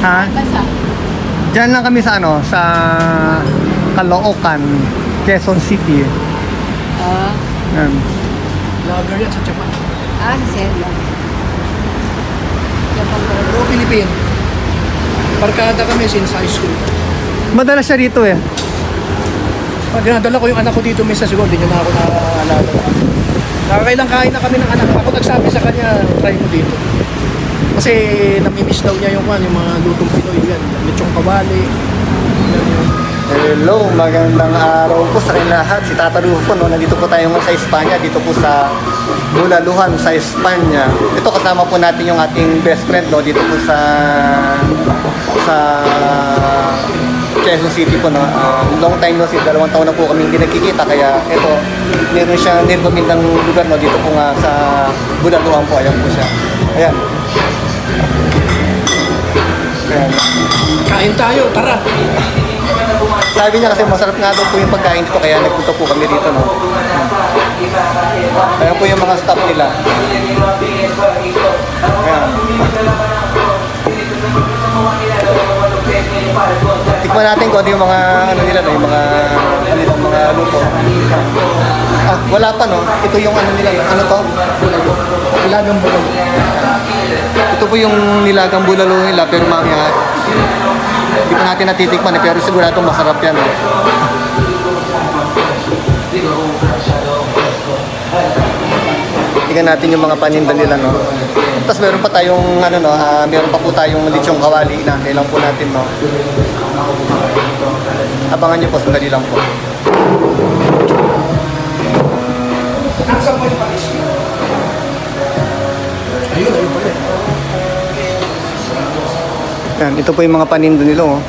Ha? Basa. Diyan lang kami sa ano, sa Caloocan, Quezon City. Ah. Yan. Lager yan sa Japan. Sir. Japan ko. Pero Pilipino. Barkada kami since high school. Madalas siya dito eh. Pag dinadala ko yung anak ko dito, minsan siguro, hindi nyo na ako naaalala. Nakakailang kain na kami ng anak. Ako nagsabi sa kanya, try mo dito. Kasi namimiss daw niya yung mga lutong Pinoy yan. Lechong kawali. Hello, magandang araw po sa akin lahat. Si Tata Rufo, no? Nandito po tayo sa Espanya, dito po sa Bulaluhan, sa Espanya. Ito kasama po natin yung ating best friend, no? Dito po sa Quezon City po, no? Long time no, 2 taon na po kami hindi nagkikita, kaya ito, meron siyang nirgumindang lugar, no? Dito po nga sa Bulaluhan po, ayan po siya. Ayan. Ayan. Kain tayo, tara! Sabi niya kasi masarap nga daw po yung pagkain dito, kaya nagpunta po kami dito, no? Ayan po yung mga staff nila. Ayan. Tikman natin kung ano yung mga ano nila, no? Yung mga kanilang mga luto. Wala pa, no? Ito yung ano nila, no? Ano to? Ilagang bulalo. Ito po yung nilagang bulalo nila, pero mamaya hindi pa natin natitikman eh, pero sigurado masarap yan. Eh. Tingnan natin yung mga paninda nila, no. Tapos meron pa tayong ano, no, meron pa po tayong lechong kawali na kailan po natin, no. Abangan niyo po, sandali lang po. Nasa mo yung palis? Ayun pala. Yan, ito po yung mga paninda nila, oh.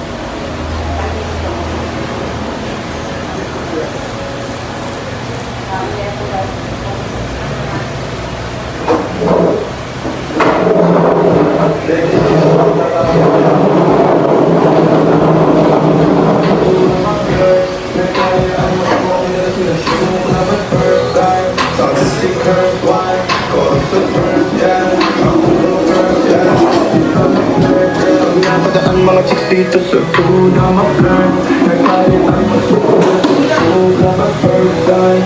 Ang mga chicks dito sa tuna mag-burn. Nagkalit ang mag-suga mag-first time.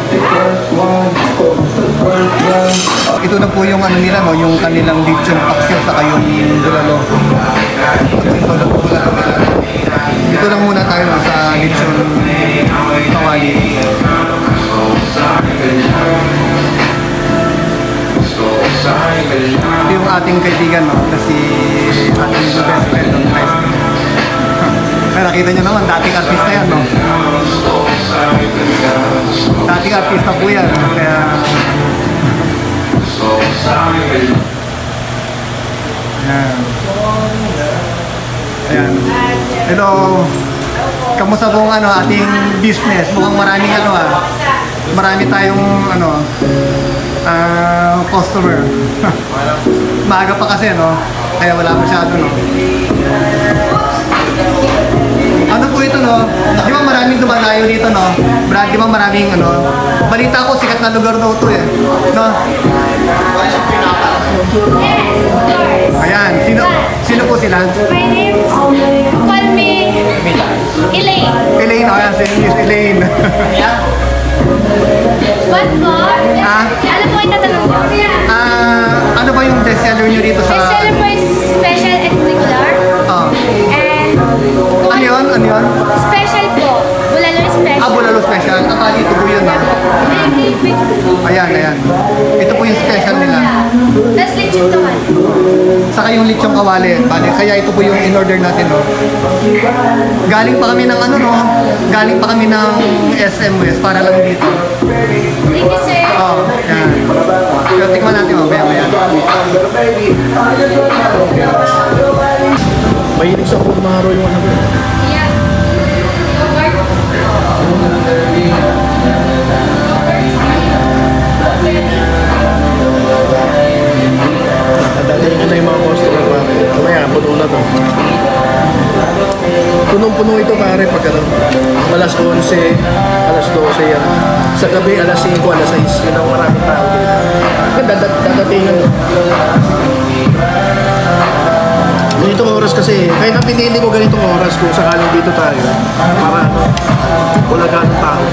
The first one, the first one. Ito na po yung ano nila, no, yung kanilang lechon paksiw sa kayong bulalo. Dito lang muna tayo, no, sa lechon kawali. Ito yung ating kaibigan, no, kasi ating best friend ng high school. Kaya nakita nyo naman, dating artista yan, no? Dating artista po yan, kaya... Ayan. Ayan. Hello. Kamusta pong ano, ating business? Mukhang maraming ano marami tayong ano, customer. Maaga pa kasi, no? Kaya wala masyado, no? Ano po ito, no? Di ba maraming dumalayo dito, no? Brad, di ba maraming, ano? Balita ko, sikat na lugar daw ito, eh. No? Ayan. Sino po sila? My name is, call me Elaine. Elaine, oh, yan. Si Miss Elaine. What more? Ano po itatanong niyo? Ano ba yung best seller nyo dito sa... Best seller po is special and regular. Oh. And Ano yun? Ano yun? special po. Bulalo is special. Bulalo special. Akala ito po yun, no? Ayan, ayan. Ito po yung special nila. Tapos lechon kawan. Saka yung lechong kawali. Bale, kaya ito po yung in-order natin, no? Galing pa kami ng ano, no? Galing pa kami ng SM West para lang dito. Thank you, sir. Oh, yan. Pero tikman natin, mamaya-maya. Mahilig sa pumaro yung anak ko. Yeah. Dadating na yung mga customer pa. Mamaya, puno na to. Punong-puno ito pare pag ano, alas 11, alas 12 yan. Sa gabi, alas 5, alas 6. Yun ang maraming tao dito. Dadatingan. Dito oras kasi, kaya pinili ko ganitong oras kung sakaling dito tayo. Para ano, wala ganong tao.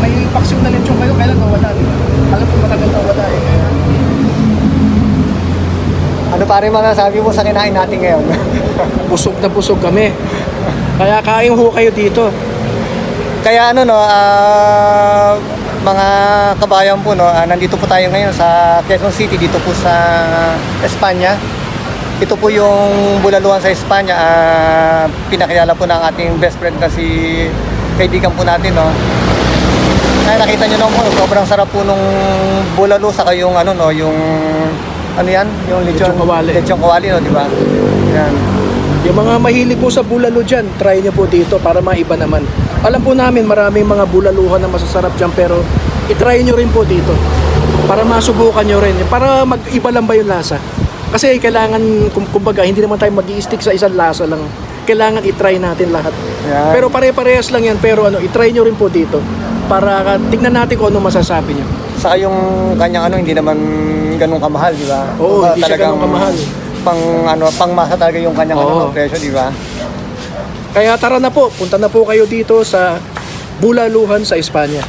May paksiw na lechon kayo, kailan nawala? Alam ko matagal nawala eh. Ano pa rin mga sabi mo sa kinain natin ngayon? Busog na busog kami. Kaya kain ho kayo dito. Kaya ano no, mga kabayan po no, nandito po tayo ngayon sa Quezon City, dito po sa Espanya. Ito po yung bulaluhan sa Espanya. Pinakilala po ng ating best friend na si kaibigan po natin no. Kaya nakita nyo naman po, sobrang sarap po nung bulalo saka yung ano no, yung ano yan, yung lechon kawali. lechon kawali no, di ba? Yan. Yung mga mahilig po sa bulalo dyan, try nyo po dito para maiba naman. Alam po namin maraming mga bulaluhan na masasarap dyan, pero itry nyo rin po dito para masubukan nyo rin, para mag-iba lang ba yung lasa. Kasi kailangan, kumbaga, hindi naman tayo mag-i-stick sa isang lasa lang. Kailangan itry natin lahat. Yan. Pero pare-parehas lang yan, pero ano, itry nyo rin po dito para tignan natin kung ano masasabi nyo. Saka yung kanyang ano, hindi naman ganun kamahal, di ba? Oo, hindi siya Talagang ganun kamahal. Pang masa talaga yung kanyang Oo. presyo, di ba? Kaya tara na po, punta na po kayo dito sa Bulaluhan sa Espanya.